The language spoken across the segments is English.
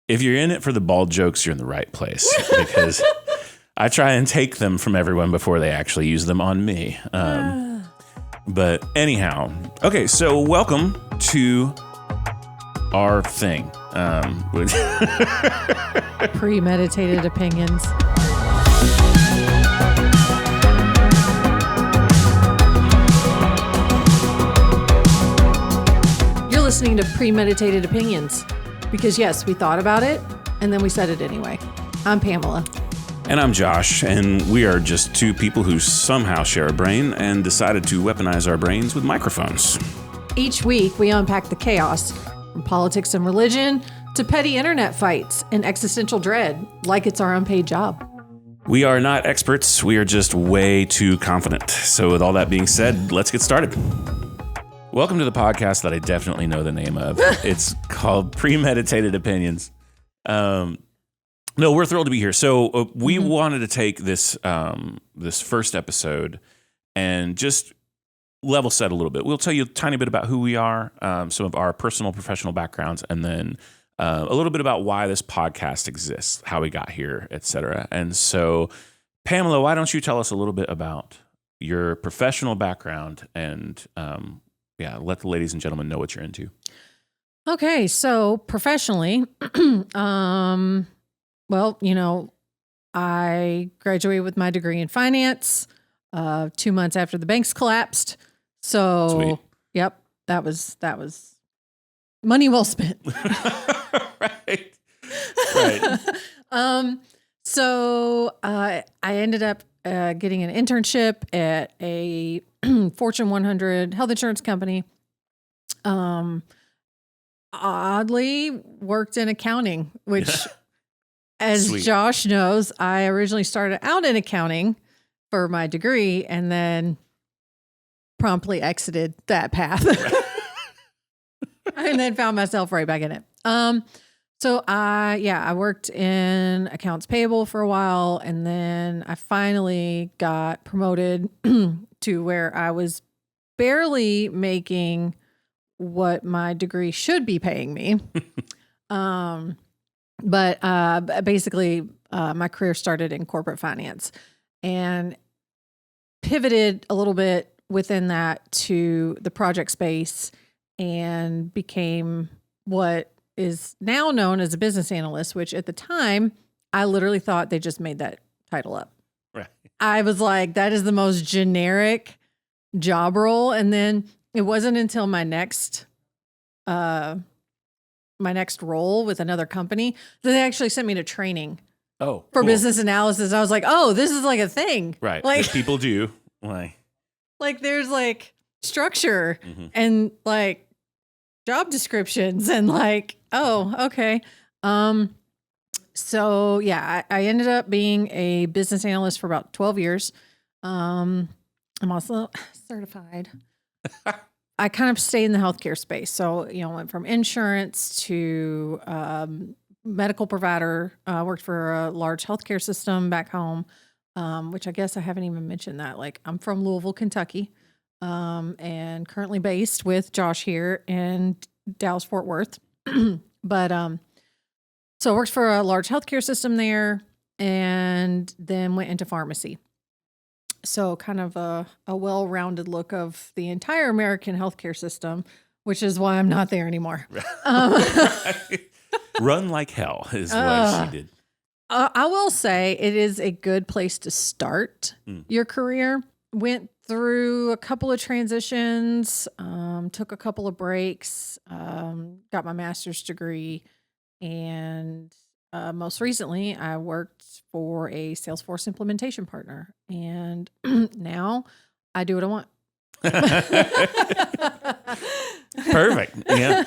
if you're in it for the bald jokes, you're in the right place because I try and take them from everyone before they actually use them on me. But anyhow, okay, so welcome to our thing. Premeditated opinions. You're listening to Premeditated Opinions because, yes, we thought about it and then we said it anyway. I'm Pamela. And I'm Josh, and we are just two people who somehow share a brain and decided to weaponize our brains with microphones. Each week, we unpack the chaos from politics and religion to petty internet fights and existential dread, like it's our unpaid job. We are not experts. We are just way too confident. So with all that being said, let's get started. Welcome to the podcast that I definitely know the name of. It's called Premeditated Opinions. No, we're thrilled to be here. So we wanted to take this this first episode and just level set a little bit. We'll tell you a tiny bit about who we are, some of our personal, professional backgrounds, and then a little bit about why this podcast exists, how we got here, etc. And so, Pamela, why don't you tell us a little bit about your professional background and let the ladies and gentlemen know what you're into. Okay, so professionally, well, I graduated with my degree in finance 2 months after the banks collapsed. So, Sweet. Yep, that was money well spent. Right. So I ended up getting an internship at a Fortune 100 health insurance company. Oddly, worked in accounting, which... As Sweet. Josh knows, I originally started out in accounting for my degree and then promptly exited that path and then found myself right back in it. So I worked in accounts payable for a while, and then I finally got promoted to where I was barely making what my degree should be paying me. But basically, my career started in corporate finance and pivoted a little bit within that to the project space and became what is now known as a business analyst, which at the time, I literally thought they just made that title up. Right. I was like, that is the most generic job role. And then it wasn't until my next role with another company that they actually sent me to training for cool. business analysis. I was like, oh, this is like a thing. Right. Like That people do. like there's like structure and like job descriptions and like, oh, okay. So yeah, I ended up being a business analyst for about 12 years. I'm also certified. I kind of stay in the healthcare space. So, went from insurance to medical provider, worked for a large healthcare system back home, which I guess I haven't even mentioned that. Like, I'm from Louisville, Kentucky, and currently based with Josh here in Dallas, Fort Worth. But so I worked for a large healthcare system there and then went into pharmacy. So kind of a well-rounded look of the entire American healthcare system, which is why I'm not there anymore. Run like hell is what she did. I will say it is a good place to start your career. Went through a couple of transitions, took a couple of breaks, got my master's degree, and most recently, I worked for a Salesforce implementation partner, and now I do what I want. Perfect. Yeah.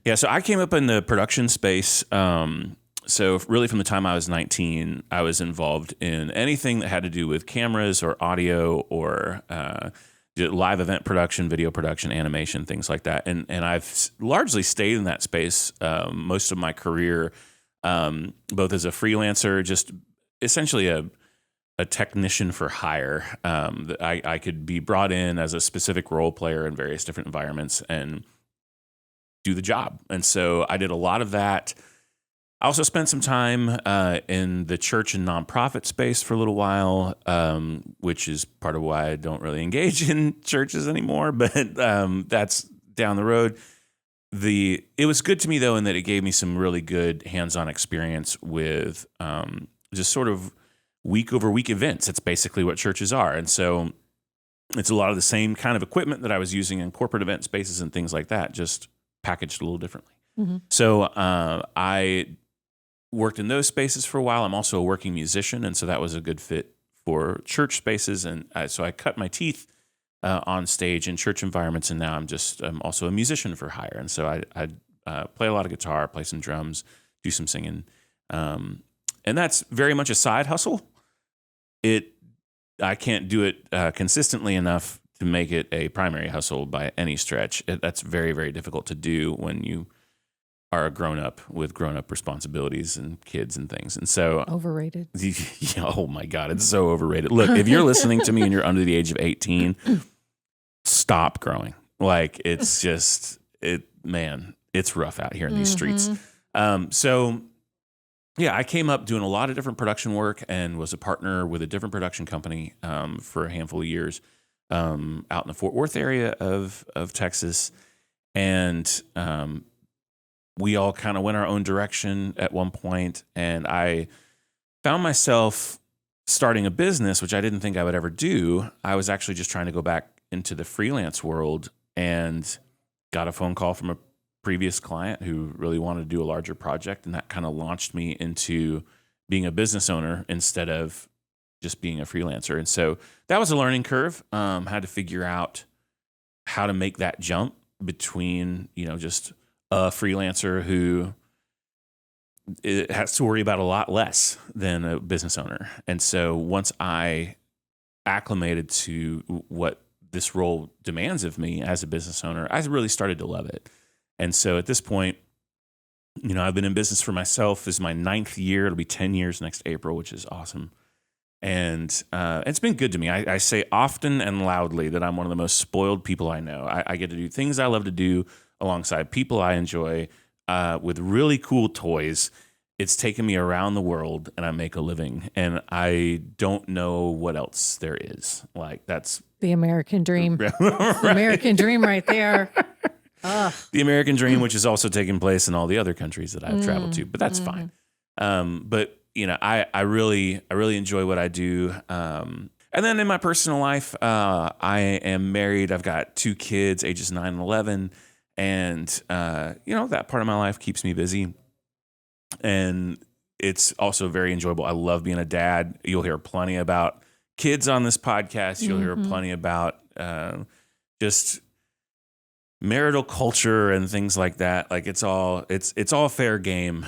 Yeah. So I came up in the production space. So really from the time I was 19, I was involved in anything that had to do with cameras or audio or live event production, video production, animation, things like that. And I've largely stayed in that space most of my career, both as a freelancer, just essentially a technician for hire. I could be brought in as a specific role player in various different environments and do the job. And so I did a lot of that. I also spent some time in the church and nonprofit space for a little while, which is part of why I don't really engage in churches anymore, but that's down the road. It was good to me, though, in that it gave me some really good hands-on experience with just sort of week-over-week events. It's basically what churches are. And so it's a lot of the same kind of equipment that I was using in corporate event spaces and things like that, just packaged a little differently. Mm-hmm. So I worked in those spaces for a while. I'm also a working musician, and so that was a good fit for church spaces. And so I cut my teeth on stage in church environments, and now I'm also a musician for hire. And so I play a lot of guitar, play some drums, do some singing, and that's very much a side hustle. I can't do it consistently enough to make it a primary hustle by any stretch. That's very, very difficult to do when you are a grown-up with grown-up responsibilities and kids and things. And so overrated. Oh my God, it's so overrated. Look, if you're listening to me and you're under the age of 18, stop growing. Like, it's just, it's rough out here in these streets. So yeah, I came up doing a lot of different production work and was a partner with a different production company for a handful of years out in the Fort Worth area of Texas. And we all kind of went our own direction at one point, and I found myself starting a business, which I didn't think I would ever do. I was actually just trying to go back into the freelance world and got a phone call from a previous client who really wanted to do a larger project, and that kind of launched me into being a business owner instead of just being a freelancer. And so that was a learning curve. Had to figure out how to make that jump between, just a freelancer who has to worry about a lot less than a business owner. And so once I acclimated to what this role demands of me as a business owner, I really started to love it. And so at this point, I've been in business for myself. This is my 9th year. It'll be 10 years next April, which is awesome. And it's been good to me. I say often and loudly that I'm one of the most spoiled people I know. I get to do things I love to do alongside people I enjoy with really cool toys. It's taken me around the world, and I make a living. And I don't know what else there is. Like, that's the American dream. Right. The American dream right there. The American dream, which is also taking place in all the other countries that I've traveled to, but that's fine. But I really enjoy what I do. And then in my personal life, I am married. I've got 2 kids, ages 9 and 11. And, that part of my life keeps me busy. And it's also very enjoyable. I love being a dad. You'll hear plenty about kids on this podcast. You'll hear plenty about just marital culture and things like that. Like, it's all fair game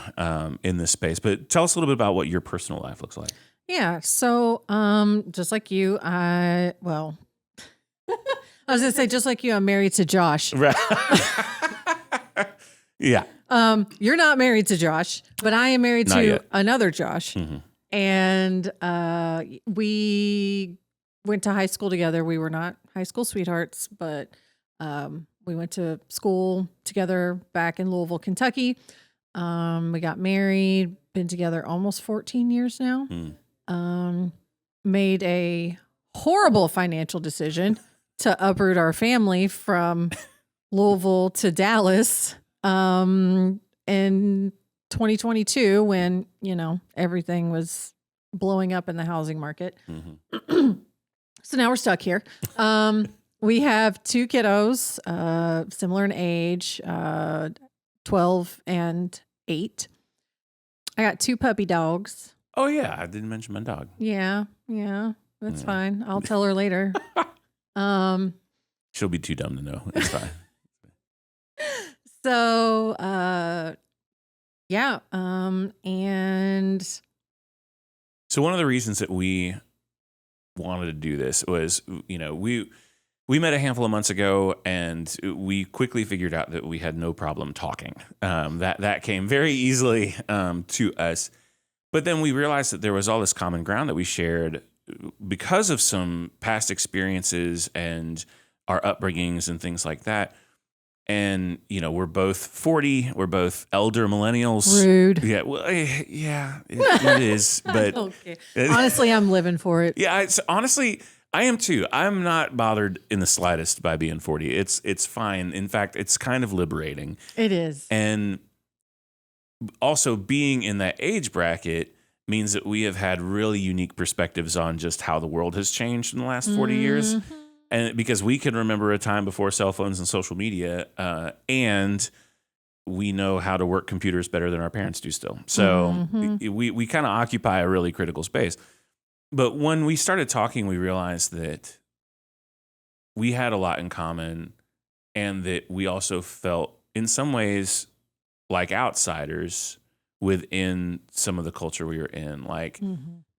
in this space. But tell us a little bit about what your personal life looks like. Yeah. So just like you, I was going to say, just like you, I'm married to Josh. Right. Yeah. You're not married to Josh, but I am married to another Josh. Mm-hmm. And we went to high school together. We were not high school sweethearts, but we went to school together back in Louisville, Kentucky. We got married, been together almost 14 years now. Made a horrible financial decision to uproot our family from Louisville to Dallas in 2022 when, everything was blowing up in the housing market. Mm-hmm. So now we're stuck here. We have 2 kiddos, similar in age, 12 and 8. I got 2 puppy dogs. Oh, yeah. I didn't mention my dog. Yeah. That's fine. I'll tell her later. She'll be too dumb to know. It's fine. So, and so one of the reasons that we wanted to do this was, we met a handful of months ago, and we quickly figured out that we had no problem talking. That came very easily to us. But then we realized that there was all this common ground that we shared because of some past experiences and our upbringings and things like that. And, we're both 40. We're both elder millennials. Rude. Yeah. Well, it is. But Okay. Honestly, I'm living for it. yeah, honestly, I am too. I'm not bothered in the slightest by being 40. It's fine. In fact, it's kind of liberating. It is. And also being in that age bracket means that we have had really unique perspectives on just how the world has changed in the last 40 years. And because we can remember a time before cell phones and social media, and we know how to work computers better than our parents do still. So we kind of occupy a really critical space. But when we started talking, we realized that we had a lot in common, and that we also felt in some ways like outsiders within some of the culture we were in. Like,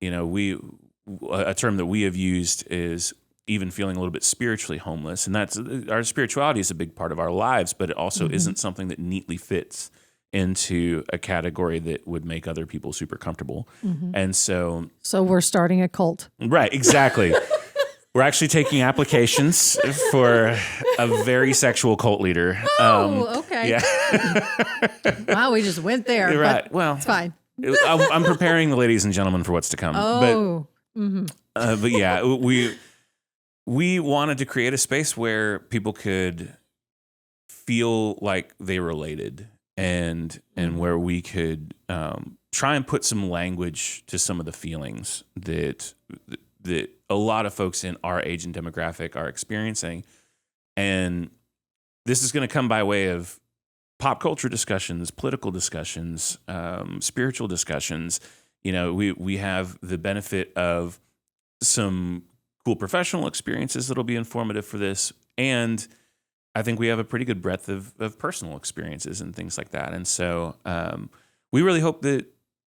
a term that we have used is even feeling a little bit spiritually homeless. And that's, our spirituality is a big part of our lives, but it also isn't something that neatly fits into a category that would make other people super comfortable. And so we're starting a cult. Right, exactly. We're actually taking applications for a very sexual cult leader. Okay. Yeah. Wow, we just went there. Right. Well, it's fine. I'm preparing the ladies and gentlemen for what's to come. But yeah, we wanted to create a space where people could feel like they related, and where we could try and put some language to some of the feelings that a lot of folks in our age and demographic are experiencing. And this is going to come by way of pop culture discussions, political discussions, spiritual discussions. We have the benefit of some cool professional experiences that'll be informative for this. And I think we have a pretty good breadth of personal experiences and things like that. And so we really hope that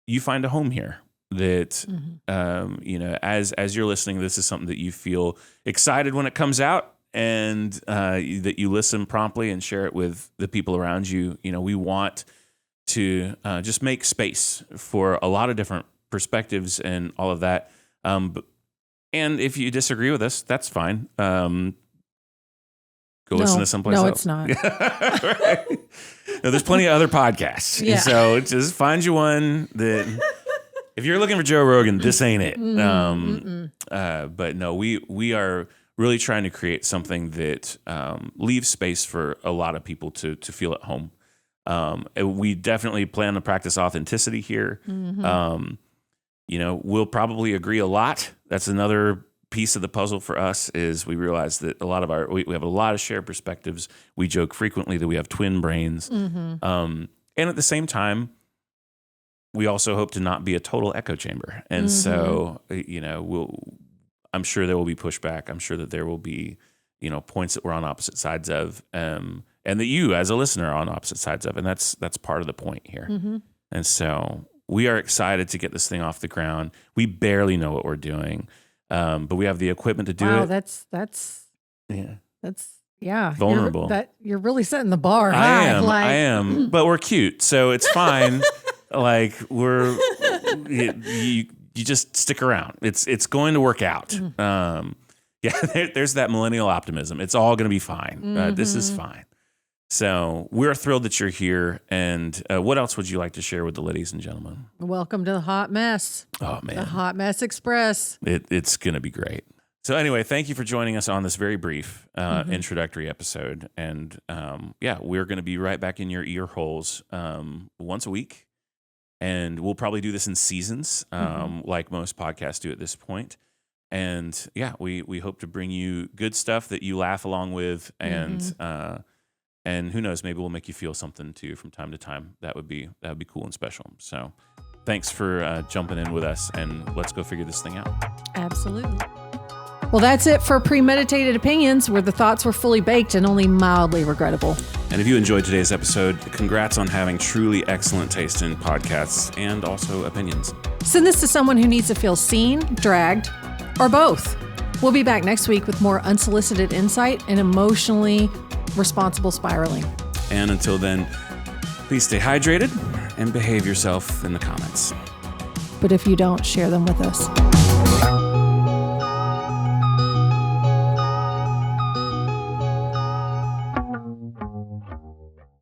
you find a home here, that, as you're listening, this is something that you feel excited when it comes out, and that you listen promptly and share it with the people around you. We want to just make space for a lot of different perspectives and all of that. And if you disagree with us, that's fine. Go listen to someplace else. No, it's not. Right? No, there's plenty of other podcasts. Yeah. So just find you one that, if you're looking for Joe Rogan, this ain't it. But no, we are really trying to create something that leaves space for a lot of people to feel at home. And we definitely plan to practice authenticity here. We'll probably agree a lot. That's another piece of the puzzle for us, is we realize that we have a lot of shared perspectives. We joke frequently that we have twin brains. And at the same time, we also hope to not be a total echo chamber. And so, I'm sure there will be pushback. I'm sure that there will be, points that we're on opposite sides of, and that you as a listener are on opposite sides of. And that's part of the point here. And so we are excited to get this thing off the ground. We barely know what we're doing, but we have the equipment to do it. That's vulnerable. You're really setting the bar high. I am, but we're cute, so it's fine. Like you just stick around. It's going to work out. There's that millennial optimism. It's all going to be fine. This is fine. So we're thrilled that you're here. And what else would you like to share with the ladies and gentlemen? Welcome to the Hot Mess. Oh, man. The Hot Mess Express. It's going to be great. So anyway, thank you for joining us on this very brief introductory episode. And we're going to be right back in your ear holes once a week. And we'll probably do this in seasons, like most podcasts do at this point. And we hope to bring you good stuff that you laugh along with, and who knows, maybe we'll make you feel something too from time to time. That would be cool and special. So thanks for jumping in with us, and let's go figure this thing out. Absolutely. Well, that's it for Premeditated Opinions, where the thoughts were fully baked and only mildly regrettable. And if you enjoyed today's episode, congrats on having truly excellent taste in podcasts and also opinions. Send this to someone who needs to feel seen, dragged, or both. We'll be back next week with more unsolicited insight and emotionally responsible spiraling. And until then, please stay hydrated and behave yourself in the comments. But if you don't, share them with us.